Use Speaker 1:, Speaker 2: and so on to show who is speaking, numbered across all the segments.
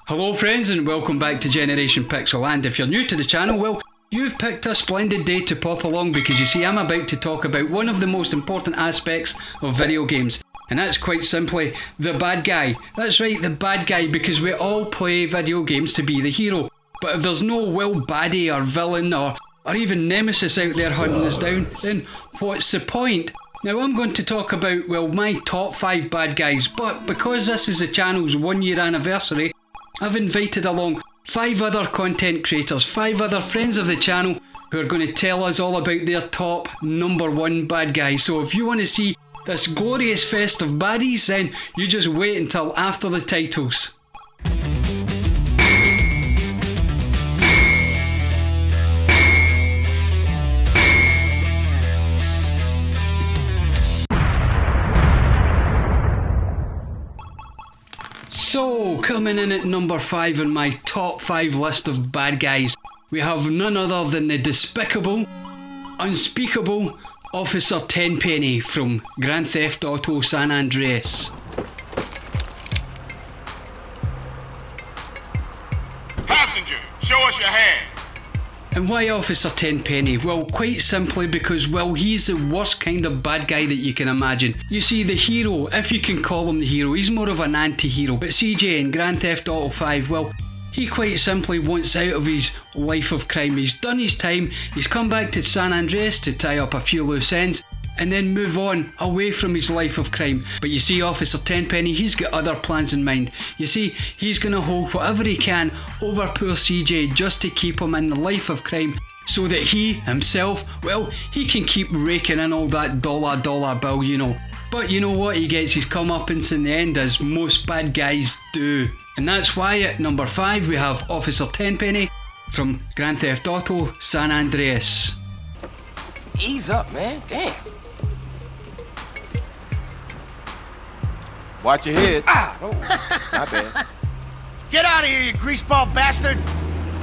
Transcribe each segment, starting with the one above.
Speaker 1: Hello friends and welcome back to Generation Pixel, and if you're new to the channel, well, you've picked a splendid day to pop along because you see I'm about to talk about one of the most important aspects of video games, and that's quite simply the bad guy. That's right, the bad guy, because we all play video games to be the hero, but if there's no baddie or villain or even nemesis out there hunting us down, then what's the point? Now I'm going to talk about, well, my top 5 bad guys, but because this is the channel's 1 year anniversary, I've invited along 5 other content creators, 5 other friends of the channel who are going to tell us all about their top number 1 bad guys. So if you want to see this glorious fest of baddies, then you just wait until after the titles. So, coming in at number 5 on my top 5 list of bad guys, we have none other than the despicable, unspeakable Officer Tenpenny from Grand Theft Auto San Andreas.
Speaker 2: Passenger, show us your hand.
Speaker 1: And why Officer Tenpenny? Well, quite simply because, well, he's the worst kind of bad guy that you can imagine. You see, the hero, if you can call him the hero, he's more of an anti-hero. But CJ in Grand Theft Auto 5, well, he quite simply wants out of his life of crime. He's done his time, he's come back to San Andreas to tie up a few loose ends, and then move on away from his life of crime. But you see, Officer Tenpenny, he's got other plans in mind. You see, he's going to hold whatever he can over poor CJ just to keep him in the life of crime, so that he himself, well, he can keep raking in all that dollar bill, you know. But you know what, he gets his comeuppance in the end, as most bad guys do. And that's why at number 5 we have Officer Tenpenny from Grand Theft Auto San Andreas.
Speaker 3: Ease up, man. Damn.
Speaker 2: Watch your head.
Speaker 3: Ah!
Speaker 2: Oh, my bad.
Speaker 3: Get out of here, you greaseball bastard!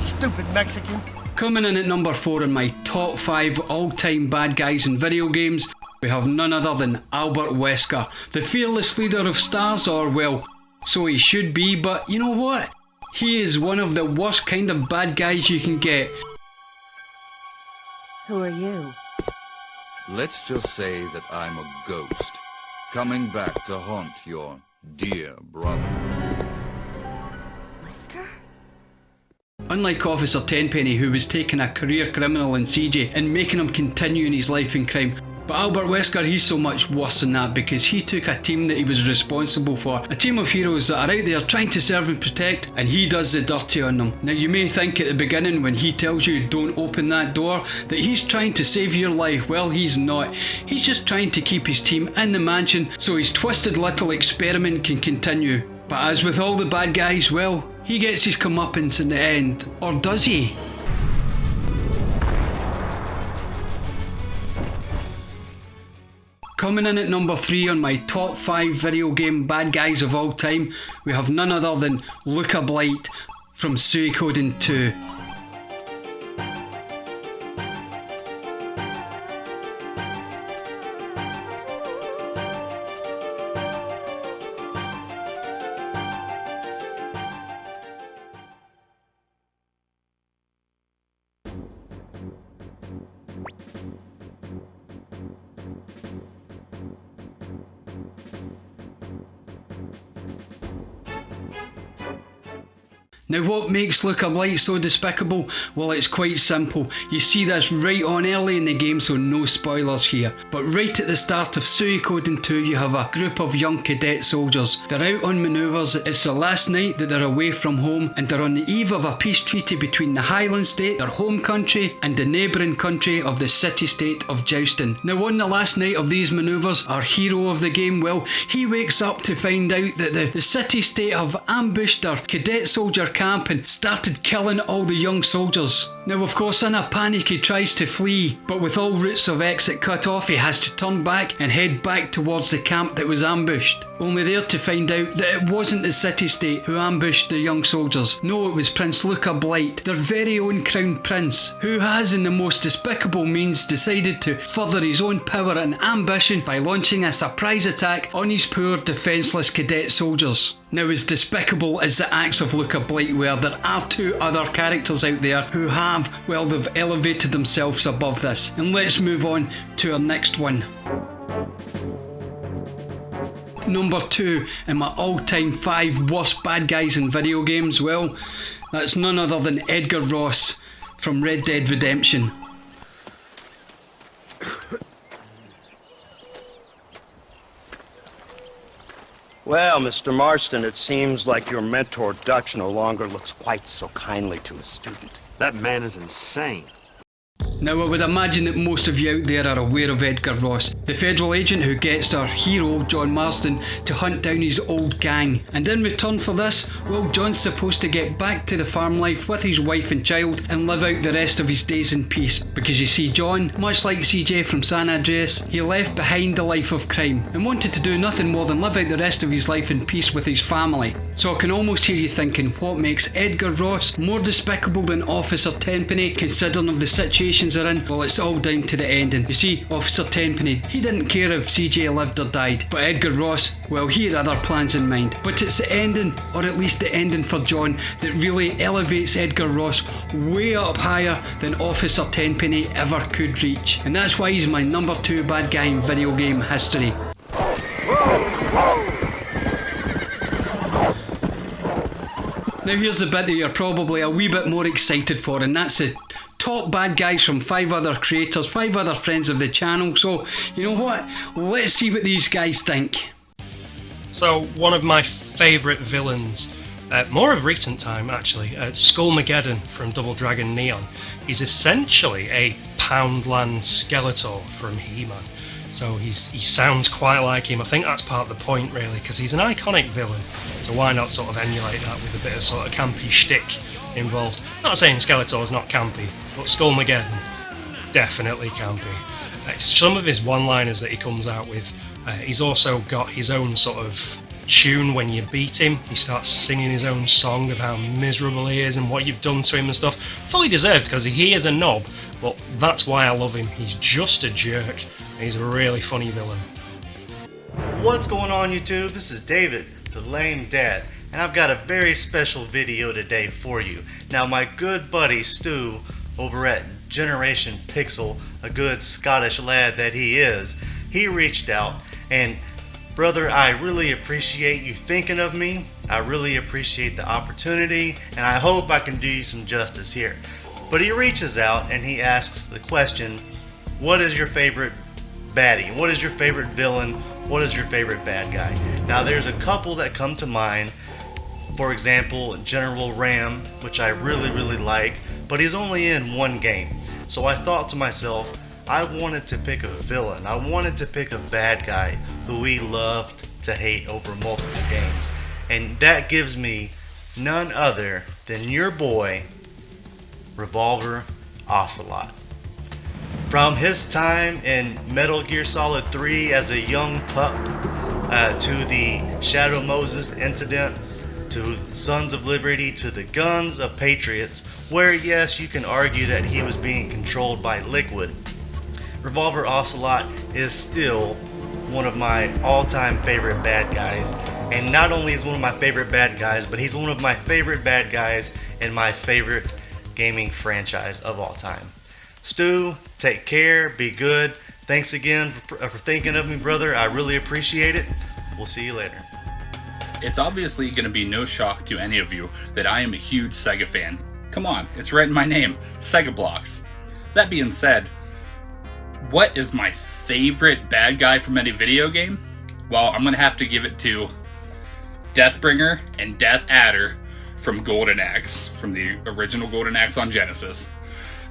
Speaker 3: Stupid Mexican.
Speaker 1: Coming in at number 4 in my top 5 all-time bad guys in video games, we have none other than Albert Wesker, the fearless leader of stars, or well, so he should be, but you know what? He is one of the worst kind of bad guys you can get.
Speaker 4: Who are you?
Speaker 5: Let's just say that I'm a ghost, coming back to haunt your dear brother.
Speaker 4: Wesker?
Speaker 1: Unlike Officer Tenpenny, who was taking a career criminal in CJ and making him continue in his life in crime, but Albert Wesker, he's so much worse than that, because he took a team that he was responsible for, a team of heroes that are out there trying to serve and protect, and he does the dirty on them. Now you may think at the beginning when he tells you don't open that door that he's trying to save your life. Well, he's not. He's just trying to keep his team in the mansion so his twisted little experiment can continue. But as with all the bad guys, well, he gets his comeuppance in the end. Or does he? Coming in at number 3 on my top 5 video game bad guys of all time, we have none other than Luca Blight from Suikoden 2. Now what makes Luca Blight so despicable? Well, it's quite simple. You see this right on early in the game, so no spoilers here. But right at the start of Suikoden 2, you have a group of young cadet soldiers. They're out on manoeuvres. It's the last night that they're away from home, and they're on the eve of a peace treaty between the Highland State, their home country, and the neighbouring country of the city-state of Geordie. Now on the last night of these manoeuvres, our hero of the game, well, he wakes up to find out that the city-state have ambushed their cadet soldier camp and started killing all the young soldiers. Now of course in a panic he tries to flee, but with all routes of exit cut off he has to turn back and head back towards the camp that was ambushed, only there to find out that it wasn't the city-state who ambushed the young soldiers. No, it was Prince Luca Blight, their very own crown prince, who has in the most despicable means decided to further his own power and ambition by launching a surprise attack on his poor defenceless cadet soldiers. Now, as despicable as the acts of Luca Blight were, there are two other characters out there who have, well, they've elevated themselves above this. And let's move on to our next one. Number 2 in my all-time 5 worst bad guys in video games, well, that's none other than Edgar Ross from Red Dead Redemption.
Speaker 4: Well, Mr. Marston, it seems like your mentor Dutch no longer looks quite so kindly to his student.
Speaker 6: That man is insane.
Speaker 1: Now, I would imagine that most of you out there are aware of Edgar Ross, the federal agent who gets our hero, John Marston, to hunt down his old gang. And in return for this, well, John's supposed to get back to the farm life with his wife and child and live out the rest of his days in peace. Because you see, John, much like CJ from San Andreas, he left behind the life of crime and wanted to do nothing more than live out the rest of his life in peace with his family. So I can almost hear you thinking, what makes Edgar Ross more despicable than Officer Tenpenny, considering of the situations they're in? Well, it's all down to the ending. You see, Officer Tenpenny, he didn't care if CJ lived or died, but Edgar Ross, well, he had other plans in mind. But it's the ending, or at least the ending for John, that really elevates Edgar Ross way up higher than Officer Tenpenny ever could reach. And that's why he's my number 2 bad guy in video game history. Now here's the bit that you're probably a wee bit more excited for, and that's the top bad guys from 5 other creators, 5 other friends of the channel. So, you know what? Let's see what these guys think.
Speaker 7: So, one of my favourite villains, more of recent time actually, Skullmageddon from Double Dragon Neon. He's essentially a Poundland Skeletor from He-Man. So he sounds quite like him. I think that's part of the point really, because he's an iconic villain. So why not sort of emulate that with a bit of sort of campy shtick involved? Not saying Skeletor's not campy, but Skullmageddon definitely campy. Some of his one-liners that he comes out with. He's also got his own sort of tune when you beat him. He starts singing his own song of how miserable he is and what you've done to him and stuff. Fully deserved, because he is a knob, but that's why I love him. He's just a jerk. He's a really funny villain.
Speaker 8: What's going on YouTube? This is David, the lame dad, and I've got a very special video today for you. Now my good buddy Stu over at Generation Pixel, a good Scottish lad that he is, he reached out, and brother, I really appreciate you thinking of me. I really appreciate the opportunity, and I hope I can do you some justice here. But he reaches out and he asks the question, what is your favorite baddie? What is your favorite villain? What is your favorite bad guy? Now there's a couple that come to mind. For example, General Ram, which I really like, but he's only in one game. So I thought to myself, I wanted to pick a villain. I wanted to pick a bad guy who we loved to hate over multiple games. And that gives me none other than your boy, Revolver Ocelot. From his time in Metal Gear Solid 3 as a young pup, to the Shadow Moses incident, to Sons of Liberty, to the Guns of Patriots, where yes, you can argue that he was being controlled by Liquid. Revolver Ocelot is still one of my all-time favorite bad guys. And not only is one of my favorite bad guys, but he's one of my favorite bad guys in my favorite gaming franchise of all time. Stu, take care, be good. Thanks again for thinking of me, brother. I really appreciate it. We'll see you later.
Speaker 9: It's obviously going to be no shock to any of you that I am a huge Sega fan. Come on, it's right in my name, SEGABlocks. That being said, what is my favorite bad guy from any video game? Well, I'm going to have to give it to Deathbringer and Death Adder from Golden Axe, from the original Golden Axe on Genesis.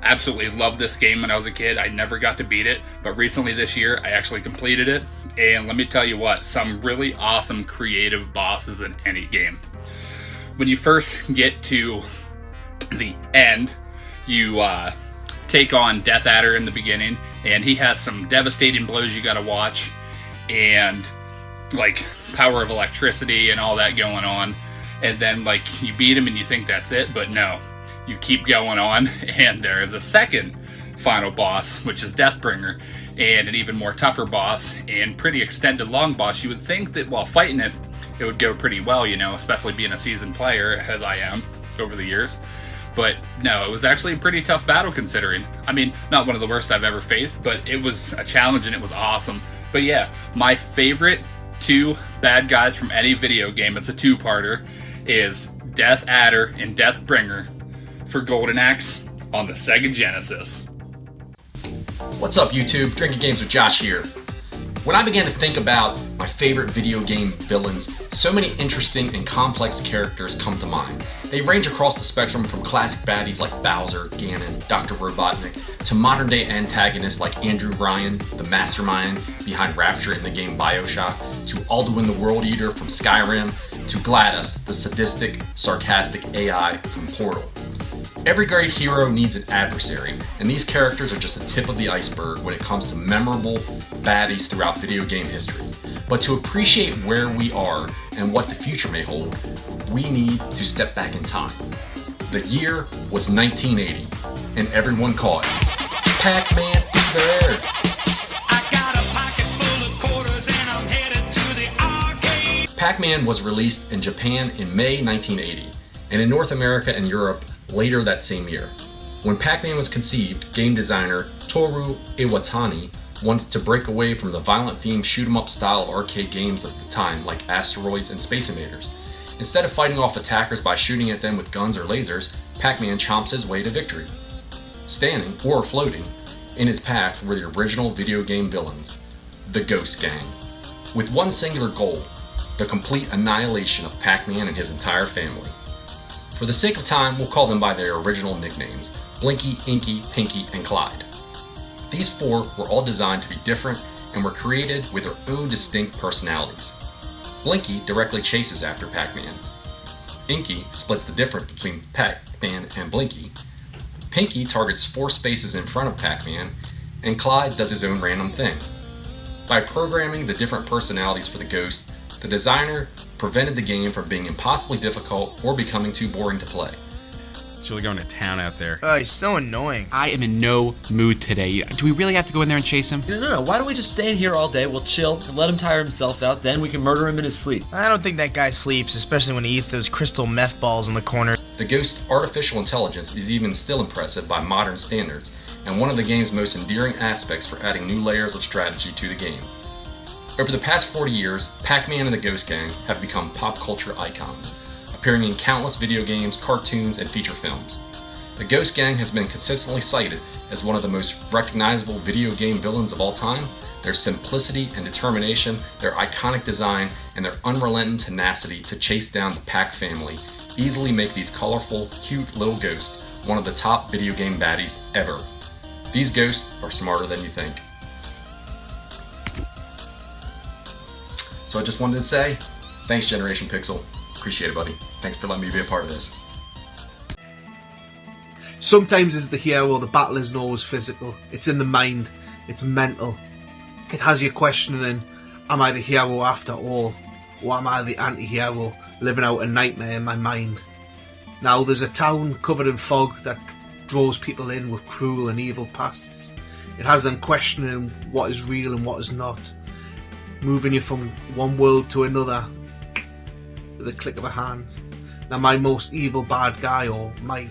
Speaker 9: Absolutely loved this game when I was a kid. I never got to beat it, but recently this year I actually completed it. And let me tell you what, some really awesome creative bosses in any game. when you first get to the end, you take on Death Adder in the beginning, and he has some devastating blows you gotta watch, and like power of electricity and all that going on. And then like you beat him and you think that's it, but no, you keep going on, and there is a second final boss, which is Deathbringer, and an even more tougher boss and pretty extended long boss. You would think that while fighting it, it would go pretty well, you know, especially being a seasoned player as I am over the years. But no, it was actually a pretty tough battle considering. I mean, not one of the worst I've ever faced, but it was a challenge and it was awesome. But yeah, my favorite two bad guys from any video game, it's a two-parter, is Death Adder and Deathbringer for Golden Axe on the Sega Genesis.
Speaker 6: What's up, YouTube? Drinking Games with Josh here. When I began to think about my favorite video game villains, so many interesting and complex characters come to mind. They range across the spectrum from classic baddies like Bowser, Ganon, Dr. Robotnik, to modern day antagonists like Andrew Ryan, the mastermind behind Rapture in the game BioShock, to Alduin the World Eater from Skyrim, to GLaDOS, the sadistic, sarcastic AI from Portal. Every great hero needs an adversary, and these characters are just the tip of the iceberg when it comes to memorable baddies throughout video game history. But to appreciate where we are and what the future may hold, we need to step back in time. The year was 1980, and everyone caught Pac-Man in the air.
Speaker 10: I got a pocket full of quarters and I'm headed to the arcade.
Speaker 6: Pac-Man was released in Japan in May 1980, and in North America and Europe later that same year. When Pac-Man was conceived, game designer Toru Iwatani wanted to break away from the violent themed shoot-'em-up style of arcade games of the time like Asteroids and Space Invaders. Instead of fighting off attackers by shooting at them with guns or lasers, Pac-Man chomps his way to victory. Standing, or floating, in his path were the original video game villains, the Ghost Gang, with one singular goal, the complete annihilation of Pac-Man and his entire family. For the sake of time, we'll call them by their original nicknames, Blinky, Inky, Pinky, and Clyde. These four were all designed to be different and were created with their own distinct personalities. Blinky directly chases after Pac-Man. Inky splits the difference between Pac-Man and Blinky. Pinky targets 4 spaces in front of Pac-Man, and Clyde does his own random thing. By programming the different personalities for the Ghost, the designer prevented the game from being impossibly difficult or becoming too boring to play.
Speaker 11: It's really going to town out there.
Speaker 12: Oh, he's so annoying.
Speaker 13: I am in no mood today. Do we really have to go in there and chase him?
Speaker 14: No. Why don't we just stay in here all day? We'll chill and let him tire himself out. Then we can murder him in his sleep.
Speaker 12: I don't think that guy sleeps, especially when he eats those crystal meth balls in the corner.
Speaker 6: The Ghost's artificial intelligence is even still impressive by modern standards, and one of the game's most endearing aspects for adding new layers of strategy to the game. Over the past 40 years, Pac-Man and the Ghost Gang have become pop culture icons, appearing in countless video games, cartoons, and feature films. The Ghost Gang has been consistently cited as one of the most recognizable video game villains of all time. Their simplicity and determination, their iconic design, and their unrelenting tenacity to chase down the Pac family easily make these colorful, cute little ghosts one of the top video game baddies ever. These ghosts are smarter than you think. So I just wanted to say, thanks Generation Pixel. Appreciate it, buddy. Thanks for letting me be a part of this.
Speaker 15: Sometimes as the hero, the battle isn't always physical. It's in the mind. It's mental. It has you questioning, am I the hero after all? Or am I the anti-hero living out a nightmare in my mind? Now there's a town covered in fog that draws people in with cruel and evil pasts. It has them questioning what is real and what is not. Moving you from one world to another with a click of a hand. Now my most evil bad guy, or my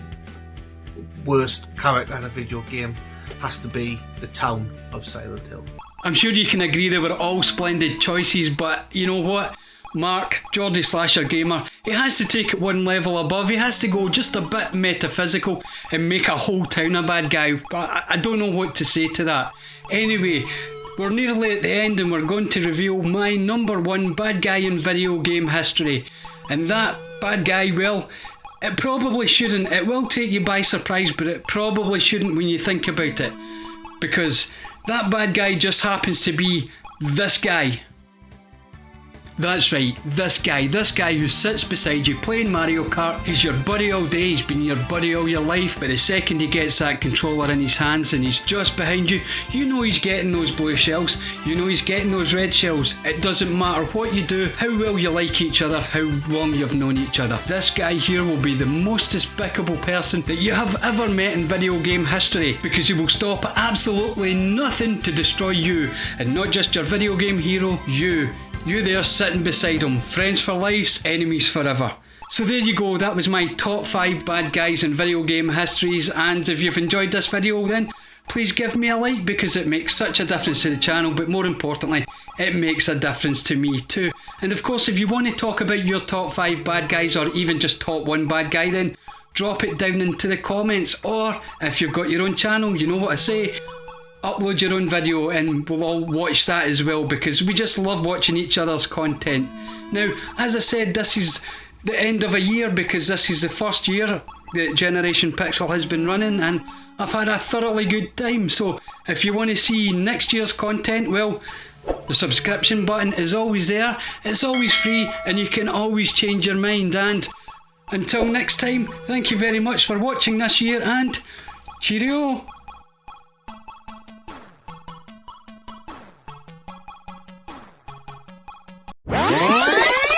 Speaker 15: worst character in a video game, has to be the town of Silent Hill.
Speaker 1: I'm sure you can agree they were all splendid choices, but you know what? Mark, Geordie Slasher Gamer, he has to take it one level above. He has to go just a bit metaphysical and make a whole town a bad guy. I don't know what to say to that. Anyway, we're nearly at the end and we're going to reveal my number one bad guy in video game history. And that bad guy, well, it probably shouldn't. It will take you by surprise, but it probably shouldn't when you think about it. Because that bad guy just happens to be this guy. That's right, this guy who sits beside you playing Mario Kart, he's your buddy all day, he's been your buddy all your life, but the second he gets that controller in his hands and he's just behind you, you know he's getting those blue shells, you know he's getting those red shells. It doesn't matter what you do, how well you like each other, how long you've known each other. This guy here will be the most despicable person that you have ever met in video game history, because he will stop at absolutely nothing to destroy you, and not just your video game hero, you there sitting beside him. Friends for life, enemies forever. So there you go, that was my top 5 bad guys in video game histories, and if you've enjoyed this video then please give me a like, because it makes such a difference to the channel, but more importantly it makes a difference to me too. And of course, if you want to talk about your top 5 bad guys, or even just top 1 bad guy, then drop it down into the comments, or if you've got your own channel, you know what I say, upload your own video and we'll all watch that as well, because we just love watching each other's content. Now, as I said, this is the end of a year, because this is the first year that Generation Pixel has been running, and I've had a thoroughly good time. So if you want to see next year's content, well, the subscription button is always there, it's always free, and you can always change your mind. And until next time, thank you very much for watching this year, and cheerio!